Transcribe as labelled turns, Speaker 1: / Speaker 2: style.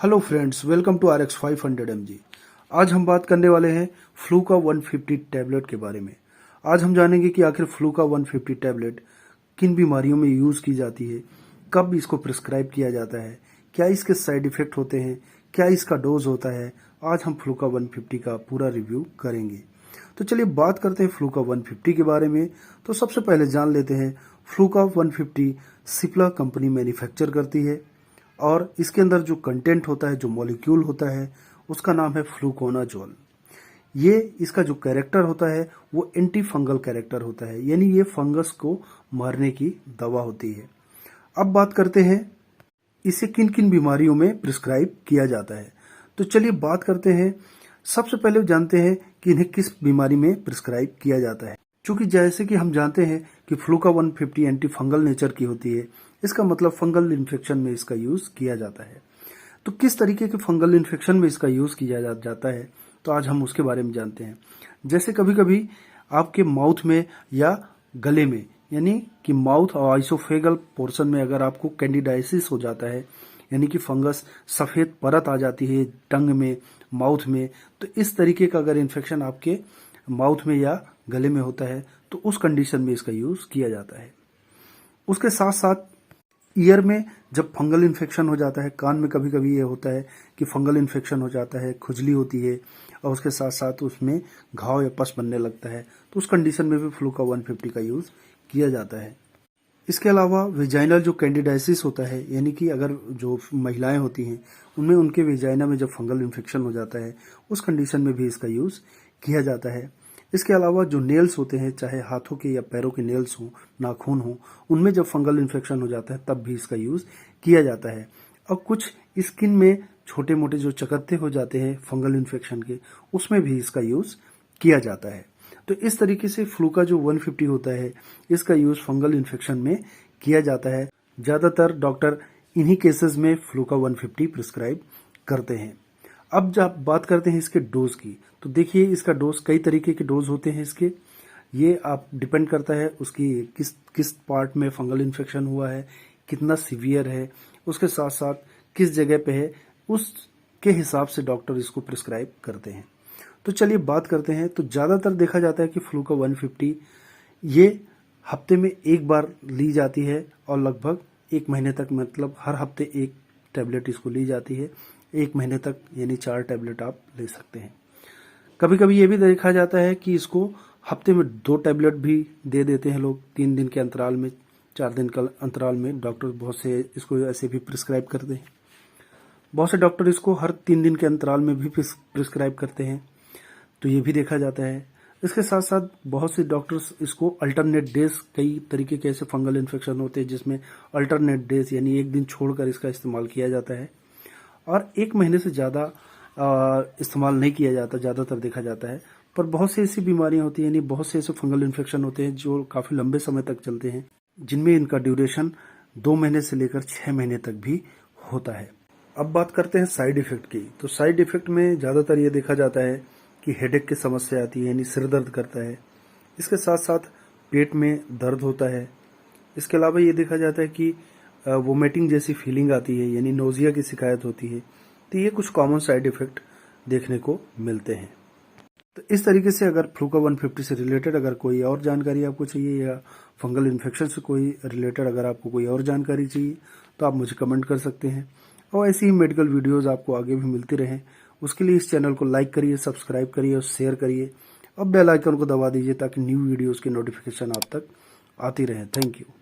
Speaker 1: Hello friends, welcome to RX 500 mg। आज हम बात करने वाले हैं फ्लू का 150 टैबलेट के बारे में। आज हम जानेंगे कि आखिर फ्लू का 150 टैबलेट किन बीमारियों में यूज़ की जाती है, कब इसको प्रिस्क्राइब किया जाता है, क्या इसके साइड इफ़ेक्ट होते हैं, क्या इसका डोज होता है। आज हम फ्लू का 150 का पूरा रिव्यू करेंगे। तो चलिए बात करते हैं फ्लू का 150 के बारे में। तो सबसे पहले जान लेते हैं फ्लू का 150 सिप्ला कंपनी मैन्युफैक्चर करती है और इसके अंदर जो कंटेंट होता है, जो मॉलिक्यूल होता है, उसका नाम है फ्लूकोनाजोल। ये इसका जो कैरेक्टर होता है वो एंटी फंगल कैरेक्टर होता है, यानी ये फंगस को मारने की दवा होती है। अब बात करते हैं इसे किन किन बीमारियों में प्रिस्क्राइब किया जाता है। तो चलिए बात करते हैं। सबसे पहले जानते हैं कि इन्हें किस बीमारी में प्रिस्क्राइब किया जाता है। चूंकि जैसे कि हम जानते हैं कि फ्लू का 150 एंटी फंगल नेचर की होती है, इसका मतलब फंगल इन्फेक्शन में इसका यूज किया जाता है। तो किस तरीके के फंगल इन्फेक्शन में इसका यूज किया जाता है, तो आज हम उसके बारे में जानते हैं। जैसे कभी कभी आपके माउथ में या गले में, यानी कि माउथ और आइसोफेगल पोर्शन में अगर आपको कैंडिडाइसिस हो जाता है, यानी कि फंगस सफेद परत आ जाती है टंग में, माउथ में, तो इस तरीके का अगर इन्फेक्शन आपके माउथ में या गले में होता है तो उस कंडीशन में इसका यूज किया जाता है। उसके साथ साथ ईयर में जब फंगल इन्फेक्शन हो जाता है, कान में कभी कभी ये होता है कि फंगल इन्फेक्शन हो जाता है, खुजली होती है और उसके साथ साथ उसमें घाव या पस बनने लगता है, तो उस कंडीशन में भी फ्लू का 150 का यूज किया जाता है। इसके अलावा वेजाइनल जो कैंडिडाइसिस होता है, यानी कि अगर जो महिलाएं होती हैं उनमें उनके वेजाइना में जब फंगल इन्फेक्शन हो जाता है, उस कंडीशन में भी इसका यूज किया जाता है। इसके अलावा जो नेल्स होते हैं, चाहे हाथों के या पैरों के नेल्स हों, नाखून हों, उनमें जब फंगल इन्फेक्शन हो जाता है तब भी इसका यूज किया जाता है। और कुछ स्किन में छोटे मोटे जो चकत्ते हो जाते हैं फंगल इन्फेक्शन के, उसमें भी इसका यूज किया जाता है। तो इस तरीके से फ्लू का जो 150 होता है, इसका यूज फंगल इन्फेक्शन में किया जाता है। ज्यादातर डॉक्टर इन्हीं केसेस में फ्लू का 150 प्रिस्क्राइब करते हैं। अब जब बात करते हैं इसके डोज की, तो देखिए इसका डोज, कई तरीके के डोज होते हैं इसके। ये आप डिपेंड करता है उसकी किस किस पार्ट में फंगल इन्फेक्शन हुआ है, कितना सीवियर है, उसके साथ साथ किस जगह पे है, उसके हिसाब से डॉक्टर इसको प्रिस्क्राइब करते हैं। तो चलिए बात करते हैं। तो ज़्यादातर देखा जाता है कि फ्लू का 150 ये हफ्ते में एक बार ली जाती है और लगभग 1 महीने तक, मतलब हर हफ्ते एक टैबलेट इसको ली जाती है। 1 महीने तक यानी 4 टैबलेट आप ले सकते हैं। कभी कभी ये भी देखा जाता है कि इसको हफ्ते में 2 टैबलेट भी दे देते हैं लोग, 3 दिन के अंतराल में, 4 दिन का अंतराल में। डॉक्टर बहुत से इसको ऐसे भी प्रिस्क्राइब करते हैं। बहुत से डॉक्टर इसको हर 3 दिन के अंतराल में भी प्रिस्क्राइब करते हैं, तो ये भी देखा जाता है। इसके साथ साथ बहुत से डॉक्टर्स इसको अल्टरनेट डेज, कई तरीके के ऐसे फंगल इन्फेक्शन होते हैं जिसमें अल्टरनेट डेज यानी एक दिन छोड़कर इसका इस्तेमाल किया जाता है, और 1 महीने से ज़्यादा इस्तेमाल नहीं किया जाता, ज़्यादातर देखा जाता है। पर बहुत सी ऐसी बीमारियां होती हैं, यानी बहुत से ऐसे फंगल इन्फेक्शन होते हैं जो काफ़ी लंबे समय तक चलते हैं, जिनमें इनका ड्यूरेशन 2 महीने से लेकर 6 महीने तक भी होता है। अब बात करते हैं साइड इफेक्ट की। तो साइड इफेक्ट में ज़्यादातर ये देखा जाता है कि हेडेक की समस्या आती है, यानी सिर दर्द करता है। इसके साथ साथ पेट में दर्द होता है। इसके अलावा ये देखा जाता है कि वोमिटिंग जैसी फीलिंग आती है, यानी नोजिया की शिकायत होती है। तो ये कुछ कॉमन साइड इफेक्ट देखने को मिलते हैं। तो इस तरीके से अगर फ्लू का 150 से रिलेटेड अगर कोई और जानकारी आपको चाहिए, या फंगल इन्फेक्शन से कोई रिलेटेड अगर आपको कोई और जानकारी चाहिए, तो आप मुझे कमेंट कर सकते हैं। और ऐसी ही मेडिकल वीडियोस आपको आगे भी मिलती रहें, उसके लिए इस चैनल को लाइक करिए, सब्सक्राइब करिए और शेयर करिए, और बेल आइकन को दबा दीजिए ताकि न्यू वीडियोस की नोटिफिकेशन आप तक आती रहे। Thank you.